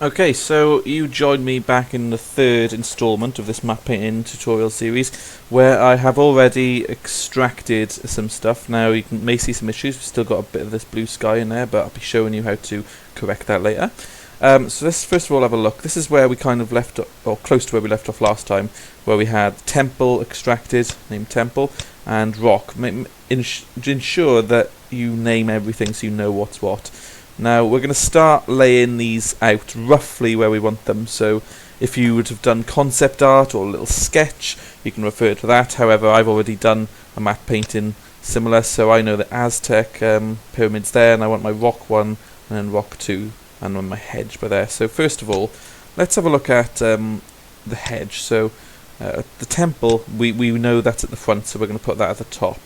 Okay, so you joined me back in the third installment of this map painting tutorial series, where I have already extracted some stuff. Now you may see some issues, we've still got a bit of this blue sky in there, but I'll be showing you how to correct that later. So let's first of all have a look. This is where we kind of left, or close to where we left off last time, where we had temple extracted, named temple, and rock. Ensure that you name everything so you know what's what. Now we're going to start laying these out roughly where we want them, so if you would have done concept art or a little sketch, you can refer to that. However, I've already done a matte painting similar, so I know the Aztec pyramids there, and I want my rock one, and then rock two, and then my hedge by there. So first of all, let's have a look at the hedge. So the temple, we know that's at the front, so we're going to put that at the top.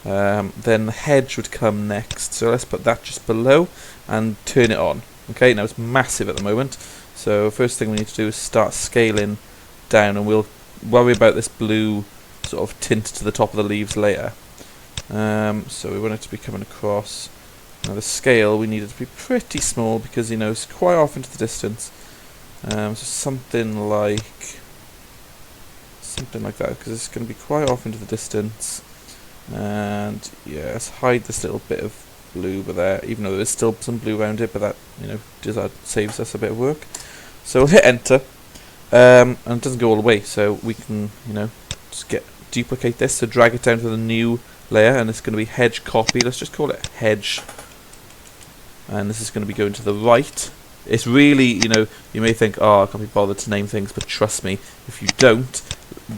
Then the hedge would come next, so let's put that just below and turn it on. Okay, now it's massive at the moment, so first thing we need to do is start scaling down, and we'll worry about this blue sort of tint to the top of the leaves later. So we want it to be coming across. Now the scale, we need it to be pretty small because, you know, it's quite off into the distance. So something like that, because it's going to be quite off into the distance. And yeah, let's hide this little bit of blue over there, even though there's still some blue around it, but that, you know, saves us a bit of work. So we'll hit enter, and it doesn't go all the way, so we can, you know, just duplicate this, so drag it down to the new layer, and it's going to be hedge copy. Let's just call it hedge, and this is going to be going to the right. It's really, you know, you may think, oh, I can't be bothered to name things, but trust me, if you don't,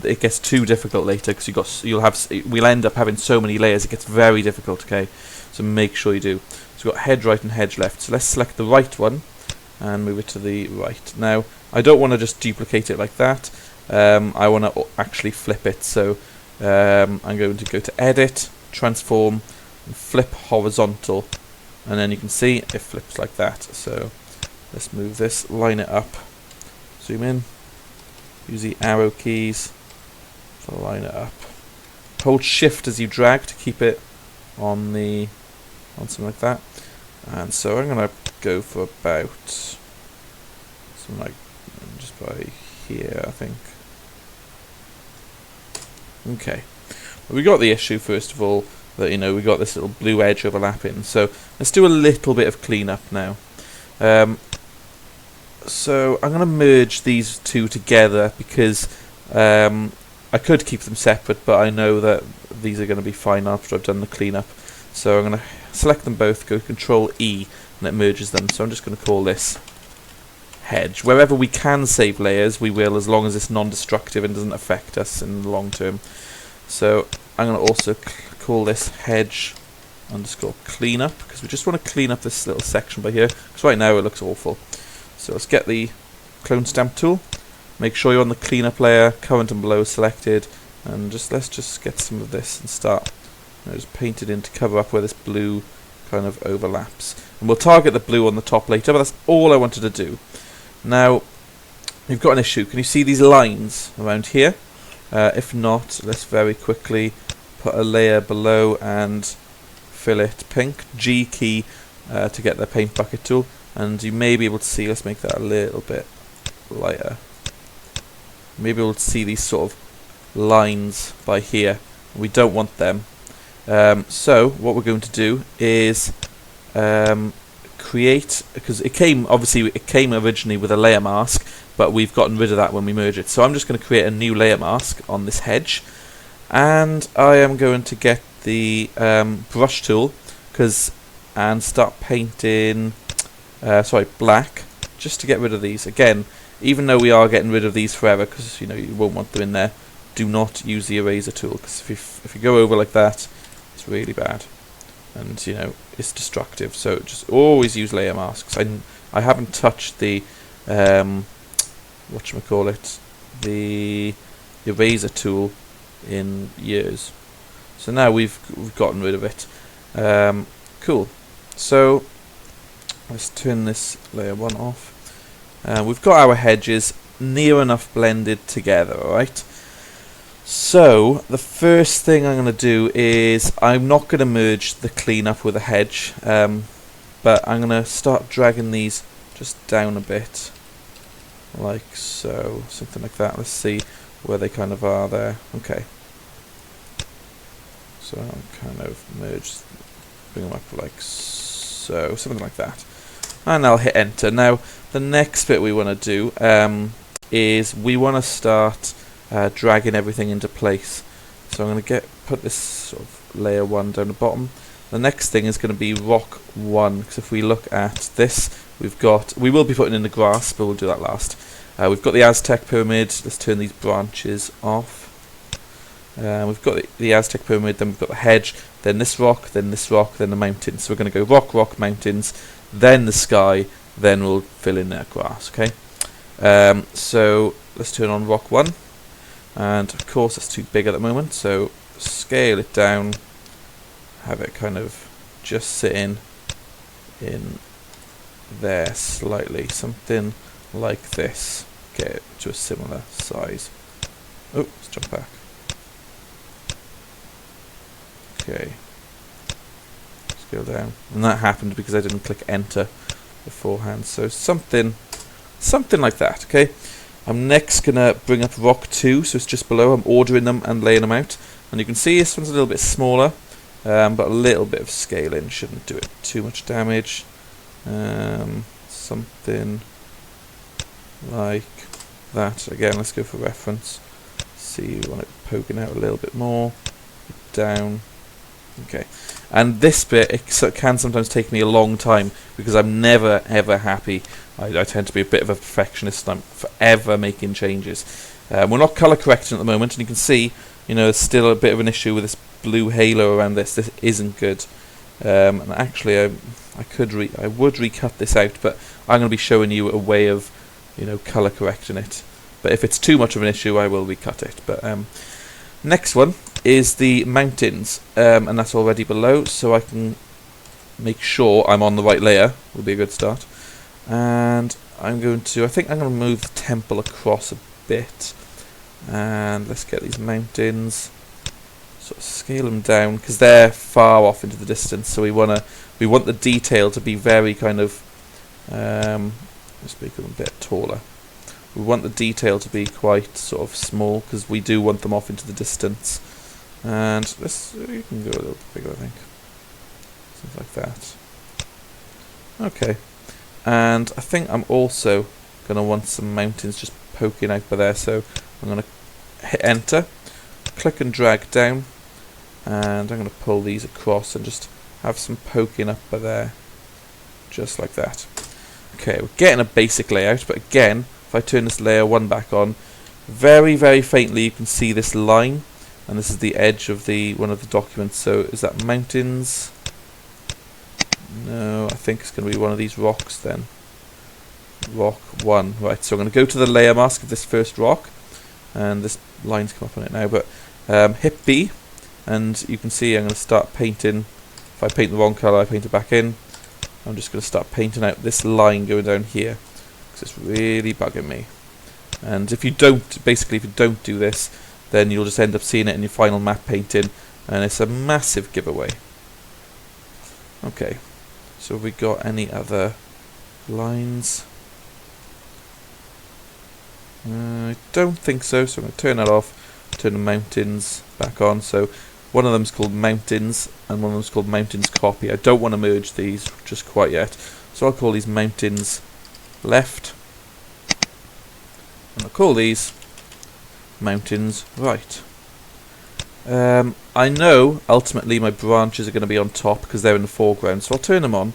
it gets too difficult later, because we'll end up having so many layers, it gets very difficult. Okay, so make sure you do. So we've got hedge right and hedge left, so let's select the right one and move it to the right. Now I don't want to just duplicate it like that, I want to actually flip it, so I'm going to go to edit, transform, and flip horizontal, and then you can see it flips like that. So let's move this, line it up, zoom in, use the arrow keys to line it up. Hold shift as you drag to keep it on something like that. And so I'm going to go for about something like just by here, I think. Okay, well, we got the issue first of all that, you know, we got this little blue edge overlapping. So let's do a little bit of cleanup now. So I'm going to merge these two together because I could keep them separate, but I know that these are going to be fine after I've done the cleanup. So I'm going to select them both, go Control E, and it merges them. So I'm just going to call this hedge. Wherever we can save layers, we will, as long as it's non-destructive and doesn't affect us in the long term. So I'm going to also call this hedge underscore cleanup, because we just want to clean up this little section by here, because right now it looks awful. So let's get the clone stamp tool, make sure you're on the cleanup layer, current and below selected, and let's just get some of this and start, you know, just paint it in to cover up where this blue kind of overlaps. And we'll target the blue on the top later, but that's all I wanted to do. Now, you've got an issue. Can you see these lines around here? If not, let's very quickly put a layer below and fill it pink. G key to get the paint bucket tool. And you may be able to see, let's make that a little bit lighter. Maybe we'll see these sort of lines by here. We don't want them. So what we're going to do is create, because it came originally with a layer mask, but we've gotten rid of that when we merge it. So I'm just going to create a new layer mask on this hedge, and I am going to get the brush tool and start painting black, just to get rid of these. Again, even though we are getting rid of these forever, because, you know, you won't want them in there, do not use the eraser tool, because if you go over like that, it's really bad, and, you know, it's destructive. So just always use layer masks. I haven't touched the the eraser tool in years, so now we've gotten rid of it. Cool. So let's turn this layer 1 off. We've got our hedges near enough blended together, alright? So the first thing I'm going to do is, I'm not going to merge the cleanup with a hedge, but I'm going to start dragging these just down a bit, like so, something like that. Let's see where they kind of are there. Okay. So I'll kind of merge, bring them up like so, something like that. And I'll hit enter. Now, the next bit we want to do is we want to start dragging everything into place. So I'm going to put this sort of layer 1 down the bottom. The next thing is going to be rock 1, because if we look at this, we will be putting in the grass, but we'll do that last. We've got the Aztec pyramid. Let's turn these branches off. We've got the Aztec pyramid, then we've got the hedge, then this rock, then the mountains. So we're going to go rock, rock, mountains, then the sky, then we'll fill in that grass, okay? So let's turn on rock 1, and of course it's too big at the moment, so scale it down, have it kind of just sitting in there slightly, something like this. Get it to a similar size. Oh, let's jump back. Okay, scale down, and that happened because I didn't click enter beforehand. So something like that. Okay, I'm next gonna bring up rock 2, so it's just below. I'm ordering them and laying them out, and you can see this one's a little bit smaller, but a little bit of scaling shouldn't do it too much damage. Something like that. Again, let's go for reference. See, you want it poking out a little bit more, down. Okay, and this bit, it can sometimes take me a long time because I'm never ever happy. I tend to be a bit of a perfectionist, and I'm forever making changes. We're not colour correcting at the moment, and you can see, there's still a bit of an issue with this blue halo around this. This isn't good. And actually, I would recut this out, but I'm going to be showing you a way of, colour correcting it. But if it's too much of an issue, I will recut it. But next one is the mountains, and that's already below, so I can make sure I'm on the right layer. Will be a good start. And I think I'm going to move the temple across a bit, and let's get these mountains, sort of scale them down because they're far off into the distance. So we want the detail to be very kind of let's make them a bit taller. We want the detail to be quite sort of small because we do want them off into the distance. And this, you can go a little bit bigger, I think. Something like that. Okay. And I think I'm also going to want some mountains just poking out by there. So I'm going to hit enter, click and drag down, and I'm going to pull these across and just have some poking up by there. Just like that. Okay, we're getting a basic layout, but again, if I turn this layer 1 back on, very, very faintly you can see this line, and this is the edge of one of the documents. So is that mountains? No, I think it's going to be one of these rocks then. Rock 1. Right, so I'm going to go to the layer mask of this first rock, and this line's come up on it now, but hit B, and you can see I'm going to start painting. If I paint the wrong colour, I paint it back in. I'm just going to start painting out this line going down here, because it's really bugging me. And if you don't do this, then you'll just end up seeing it in your final map painting, and it's a massive giveaway. Okay, so have we got any other lines? I don't think so, so I'm going to turn that off, turn the mountains back on. So one of them's called mountains, and one of them's called mountains copy. I don't want to merge these just quite yet, so I'll call these mountains left, and I'll call these mountains right. I know ultimately my branches are going to be on top because they're in the foreground, so I'll turn them on,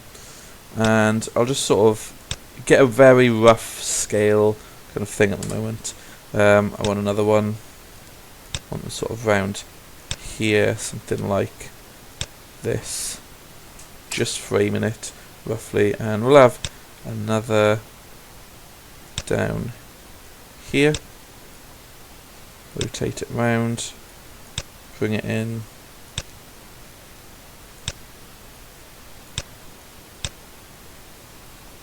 and I'll just sort of get a very rough scale kind of thing at the moment. I want another one. I want them sort of round here, something like this, just framing it roughly, and we'll have another down here, rotate it round, bring it in,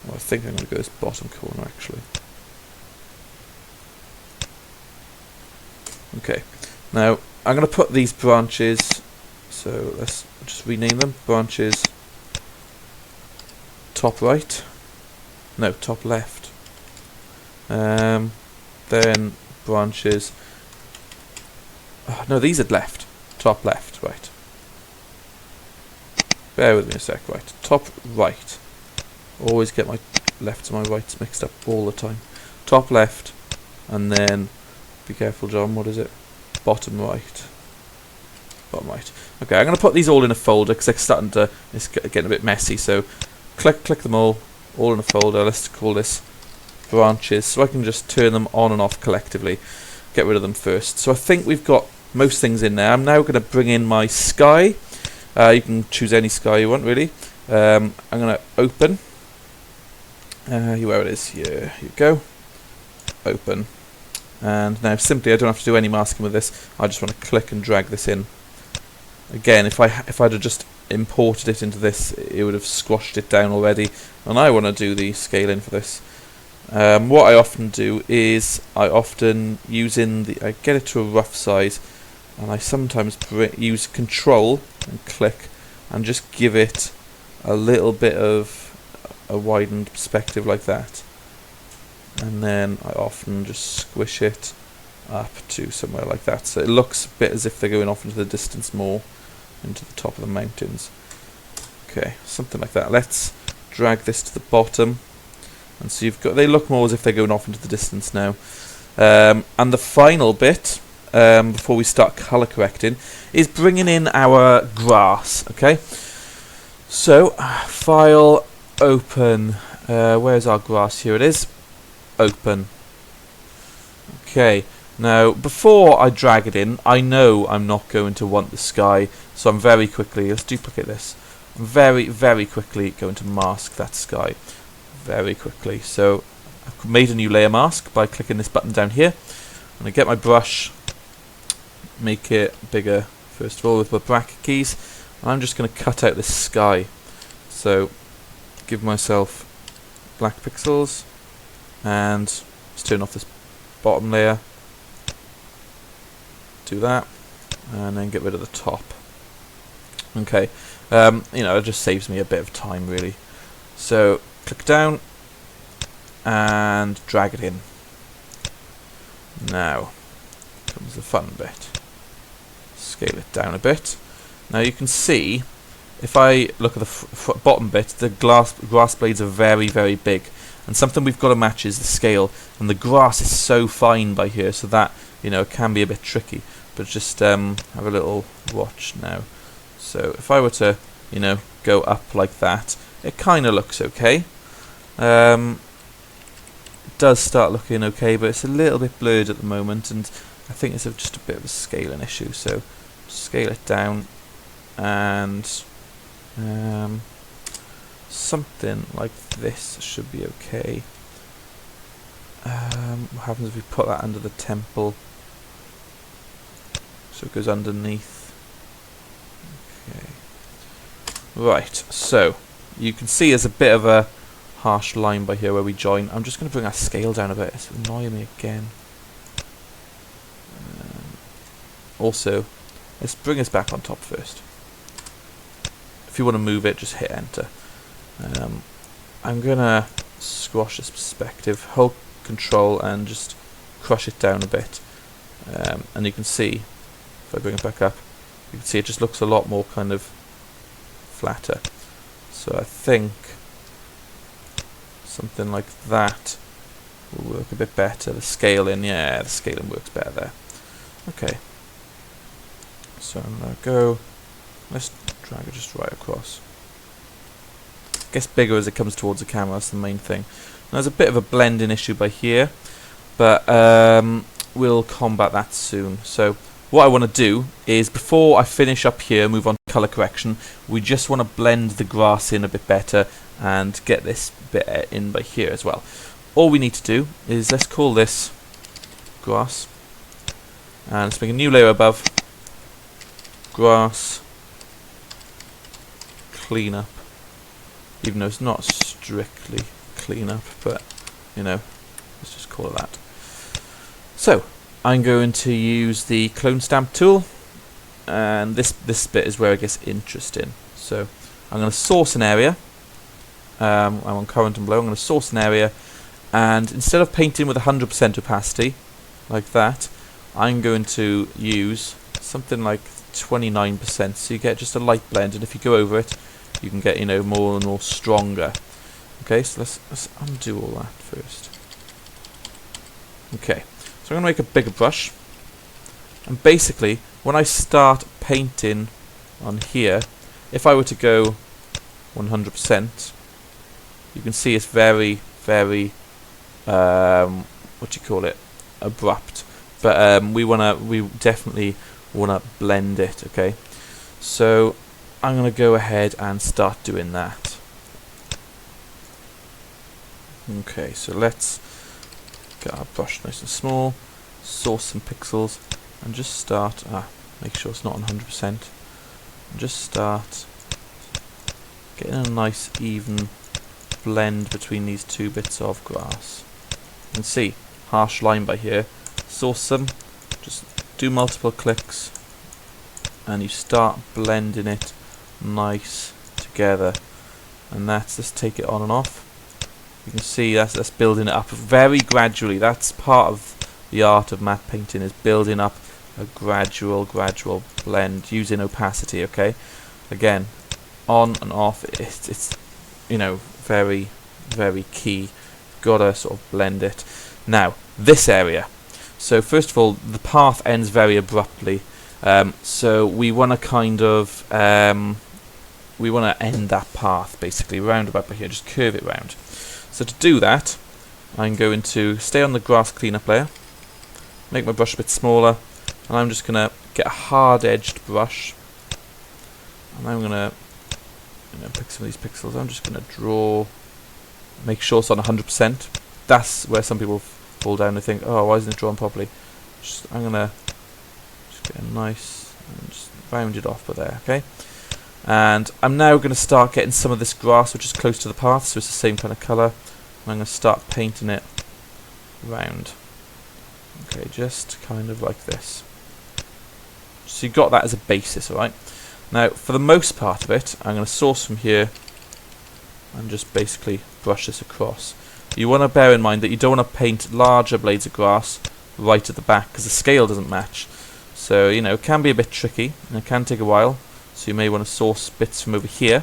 well, I think I'm going to go this bottom corner actually. Okay, now I'm going to put these branches, so let's just rename them, branches top right. No, top left. Then branches. Oh, no, these are left. Top left, right. Bear with me a sec, right. Top right. Always get my lefts and my rights mixed up all the time. Top left, and then, be careful John, what is it? Bottom right. Bottom right. Okay, I'm going to put these all in a folder because it's getting a bit messy, so click them all in a folder. Let's call this branches, so I can just turn them on and off collectively. Get rid of them first. So I think we've got most things in there. I'm now going to bring in my sky. You can choose any sky you want, really. I'm going to open. Where it is, here you go. Open. And now simply, I don't have to do any masking with this. I just want to click and drag this in. Again, if I'd have just imported it into this, it would have squashed it down already. And I want to do the scaling for this. What I often do is I get it to a rough size, and I sometimes use Control and click and just give it a little bit of a widened perspective like that, and then I often just squish it up to somewhere like that, so it looks a bit as if they're going off into the distance more, into the top of the mountains. Okay, something like that. Let's drag this to the bottom, and so they look more as if they're going off into the distance now. And the final bit, before we start colour correcting, is bringing in our grass. Okay, so file, open. Where's our grass? Here it is. Open. Okay, now before I drag it in, I know I'm not going to want the sky, so I'm very quickly, let's duplicate this, I'm very quickly going to mask that sky. Very quickly. So I've made a new layer mask by clicking this button down here. I'm going to get my brush, make it bigger first of all with my bracket keys, and I'm just going to cut out this sky. So give myself black pixels, and let's turn off this bottom layer, do that, and then get rid of the top. Okay, it just saves me a bit of time really. So click down and drag it in. Now comes the fun bit. Scale it down a bit. Now you can see, if I look at the bottom bit, the grass blades are very big, and something we've got to match is the scale, and the grass is so fine by here, so that it can be a bit tricky. But just have a little watch now. So if I were to go up like that, it kind of looks okay. It does start looking okay, but it's a little bit blurred at the moment, and I think it's just a bit of a scaling issue. So scale it down, and something like this should be okay. What happens if we put that under the temple? So it goes underneath. Okay. Right, so you can see there's a bit of a harsh line by here where we join. I'm just going to bring our scale down a bit. It's annoying me again. Also, let's bring this back on top first. If you want to move it, just hit enter. I'm going to squash this perspective, hold Control and just crush it down a bit. And you can see, if I bring it back up, you can see it just looks a lot more kind of flatter. So I think something like that will work a bit better. The scaling, yeah, the scaling works better there. Okay. So I'm going to go, let's drag it just right across. Gets bigger as it comes towards the camera, that's the main thing. Now, there's a bit of a blending issue by here, but we'll combat that soon. So what I want to do is, before I finish up here, move on to colour correction, we just want to blend the grass in a bit better and get this bit in by here as well. All we need to do is, let's call this grass, and let's make a new layer above, grass, clean up, even though it's not strictly clean up, but let's just call it that. So I'm going to use the clone stamp tool, and this bit is where it gets interesting. So I'm going to source an area, I'm on current and blow. I'm going to source an area, and instead of painting with 100% opacity, like that, I'm going to use something like 29%, so you get just a light blend, and if you go over it, you can get, you know, more and more stronger. Okay, so let's undo all that first. Okay, so I'm going to make a bigger brush, and basically, when I start painting on here, if I were to go 100%, you can see it's very, very, what do you call it, abrupt. But we definitely wanna blend it. Okay, so I'm gonna go ahead and start doing that. Okay, so let's get our brush nice and small, source some pixels, and just start. Make sure it's not 100%. And just start getting a nice even blend between these two bits of grass. You can see harsh line by here. Source them, just do multiple clicks, and you start blending it nice together. And let's take it on and off. You can see that's building it up very gradually. That's part of the art of matte painting, is building up a gradual blend using opacity. Okay, again, on and off. It's you know, very, very key. Gotta sort of blend it. Now this area. So first of all, the path ends very abruptly, so we want to kind of we want to end that path basically round about by here, just curve it round. So to do that, I'm going to stay on the grass cleanup layer, make my brush a bit smaller, and I'm just going to get a hard-edged brush, and I'm going to, you know, pick some of these pixels. I'm just going to draw, make sure it's on 100%. That's where some people fall down and think, oh, why isn't it drawn properly? I'm gonna just get a nice and just round it off by there. Okay, and I'm now going to start getting some of this grass which is close to the path, so it's the same kind of colour, and I'm going to start painting it round. Okay, just kind of like this. So you got that as a basis. Alright, now for the most part of it, I'm going to source from here and just basically brush this across. You want to bear in mind that you don't want to paint larger blades of grass right at the back, because the scale doesn't match. So, you know, it can be a bit tricky, and it can take a while. So you may want to source bits from over here,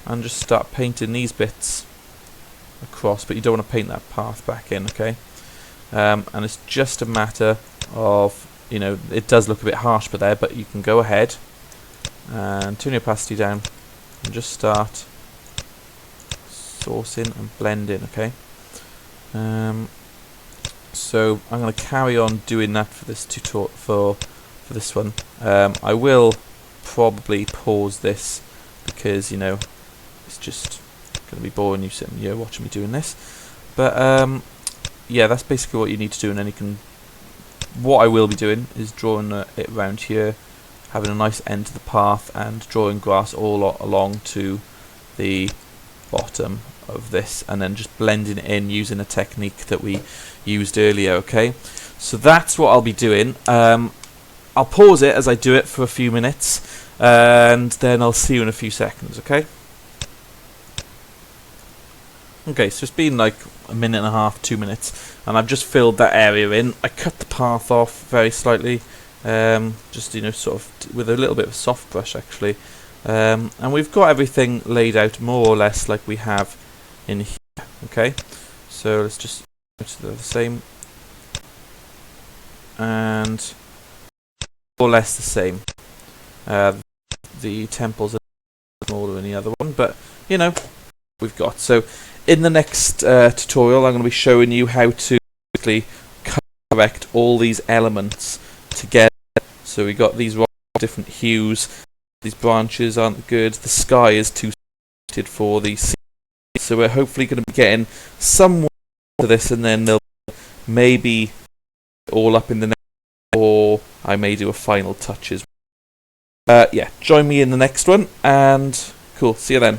and just start painting these bits across, but you don't want to paint that path back in, okay? And it's just a matter of, you know, it does look a bit harsh by there, but you can go ahead and turn your opacity down, and just start sourcing and blending. Okay, so I'm going to carry on doing that for this tutorial, for this one. I will probably pause this because, you know, it's just going to be boring you sitting here watching me doing this. But yeah, that's basically what you need to do, and then you can. What I will be doing is drawing it around here, having a nice end to the path, and drawing grass all along to the bottom of this, and then just blending it in using a technique that we used earlier. Okay, so that's what I'll be doing. I'll pause it as I do it for a few minutes, and then I'll see you in a few seconds. Okay, so it's been like a minute and a half, 2 minutes, and I've just filled that area in. I cut the path off very slightly, just, you know, sort of with a little bit of a soft brush actually. And we've got everything laid out more or less like we have in here. Okay, so let's just go to the same, and more or less the same. The temples are smaller than the other one, but you know, we've got. So in the next tutorial, I'm going to be showing you how to quickly correct all these elements together. So we got these different hues. These branches aren't good. The sky is too saturated for these. So we're hopefully going to be getting some to this, and then they'll maybe all up in the next, or I may do a final touches. Yeah, join me in the next one, and cool. See you then.